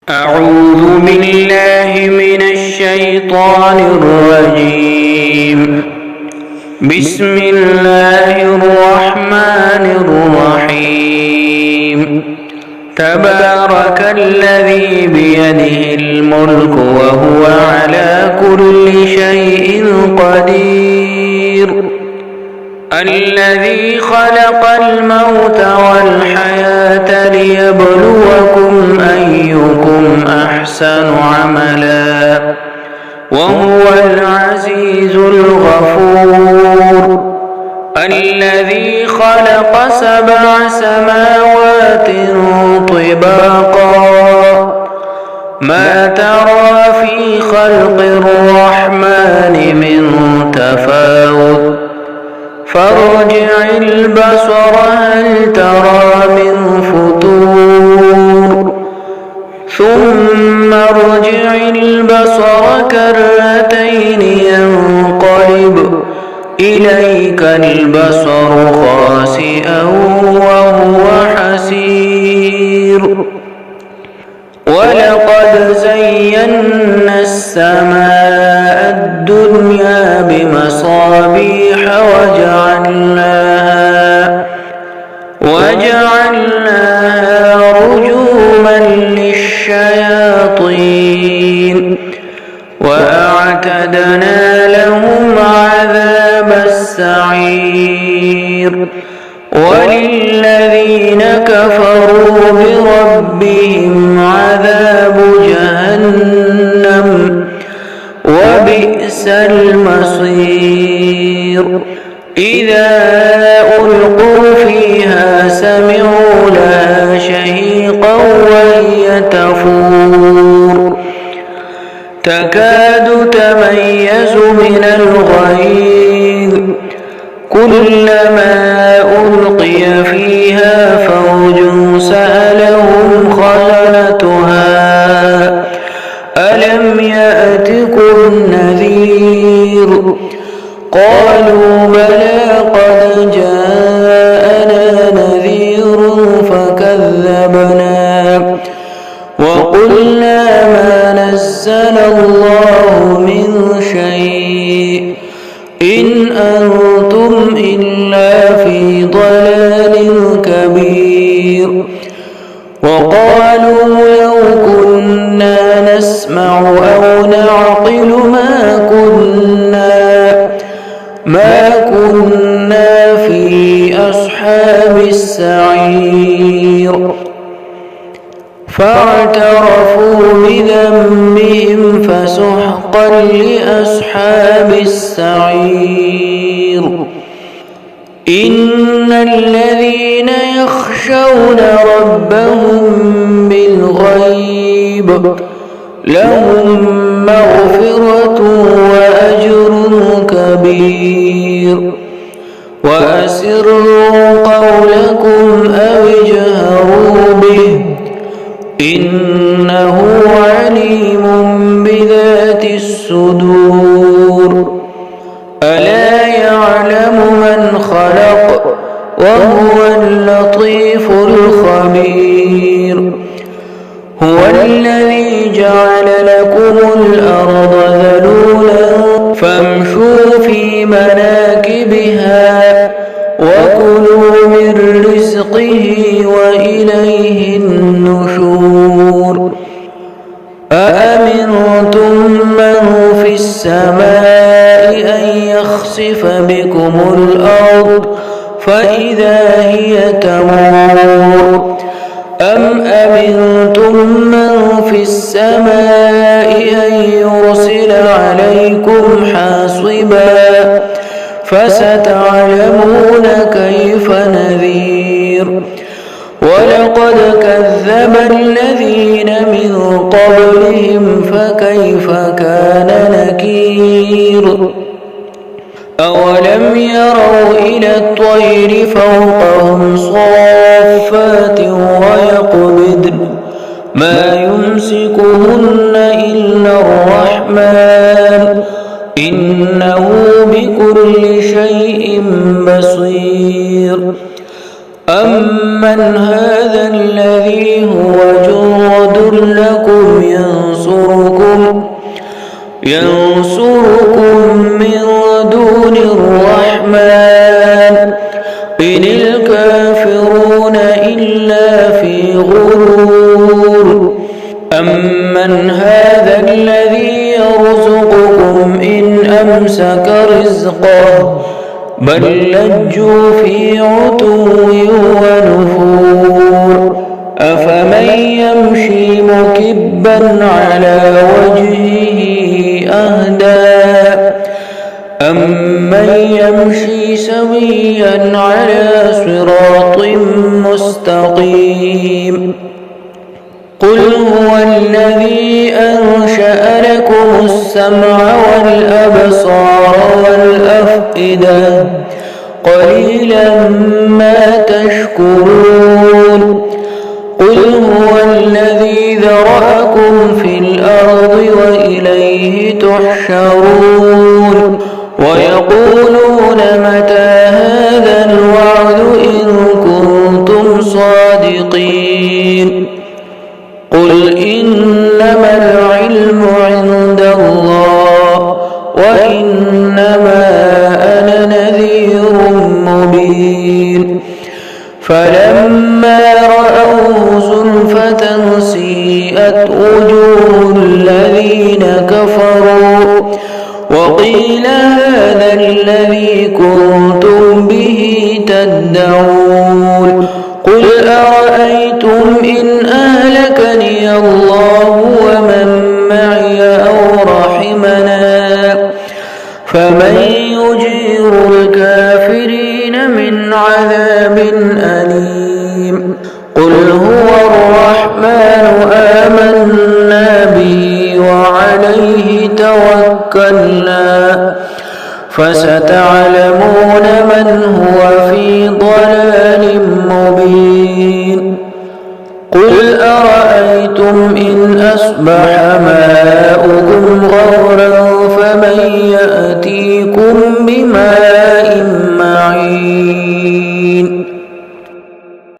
أعوذ بالله من الشيطان الرجيم. بسم الله الرحمن الرحيم. تبارك الذي بيده الملك وهو على كل شيء قدير. الذي خلق الموت والحياة ليبلوكم أيكم أحسن عملا وهو العزيز الغفور. الذي خلق 7 سماوات طباقا ما ترى في خلق الرحمن من تفاوت فارجع البصر هل ترى من فطور ثم ارجع البصر كرتين ينقلب إليك البصر خاسئا وهو حسير. ولقد زينا السماء الدنيا بمصابيح وجعلناها رجوما للشياطين وأعتدنا لهم عذاب السعير. وللذين كفروا بربهم عذاب جهنم وبئس المصير. إذا ألقوا فيها سمعوا لها شهيقا وهي تفور تكاد تميز من الغيظ كلما ألقي فيها فوج سألهم خزنتها ألم يأتكم نذير قالوا بلى قد جاءنا نذير فكذبنا وقلنا ما نزل الله من شيء إن أنتم إلا في ضلال كبير. وقالوا لو كنا نسمع أو نعقل ما كنا في أصحاب السعير. فاعترفوا بذنبهم فسحقا لأصحاب السعير. إن الذين يخشون ربهم بالغيب لهم مغفرة وأجر كبير. وأسروا قولكم أو اجهروا به إنه عليم بذات الصدور. ألا يعلم من خلق وهو اللطيف الخبير. هو الذي جعل لكم الأرض ذلولا فامشوا في مناكبها وكلوا من رزقه وإليه النشور. أأمنتم من في السماء أن يخسف بكم الأرض فإذا هي تمور أم أمنتم من في السماء أن يرسل عليكم حاصبا فستعلمون كيف نذير. ولقد كذب الذين من قبلهم فكيف كان نكير. أولم يروا إلى الطير فوقهم صافات ويقبضن ما يمسكهن إلا الرحمن إنه بكل شيء بصير. أمن هذا الذي هو جند لكم ينصركم من دون الرحمن إن الكافرون إلا في غرور أمن هذا الذي يرزقكم إن أمسك رزقه بل لجوا في عتو ونفور أفمن يمشي مكبا على وجهه أهدى أمن يمشي سويا على صراط مستقيم قل هو الذي أنشأ لكم السمع والأبصار والأفئدة قليلا ما تشكرون قل هو الذي ذرأكم في الأرض وإليه تحشرون ويقولون متى هذا الوعد إن كنتم صادقين قل إنما العلم عند الله وإنما أنا نذير مبين فلما رأوه زلفة سيئت وجوه الذين كفروا وقيل هذا الذي كنتم به تدعون قل أرأيتم إن أهلكني الله ومن معي أو رحمنا فمن يجير الكافرين من عذاب أليم قل هو الرحمن آمنا به وعليه توكلنا فستعلمون من هو في ضلال مبين قل أرأيتم إن أصبح ماؤكم غورا فمن يأتيكم بماء معين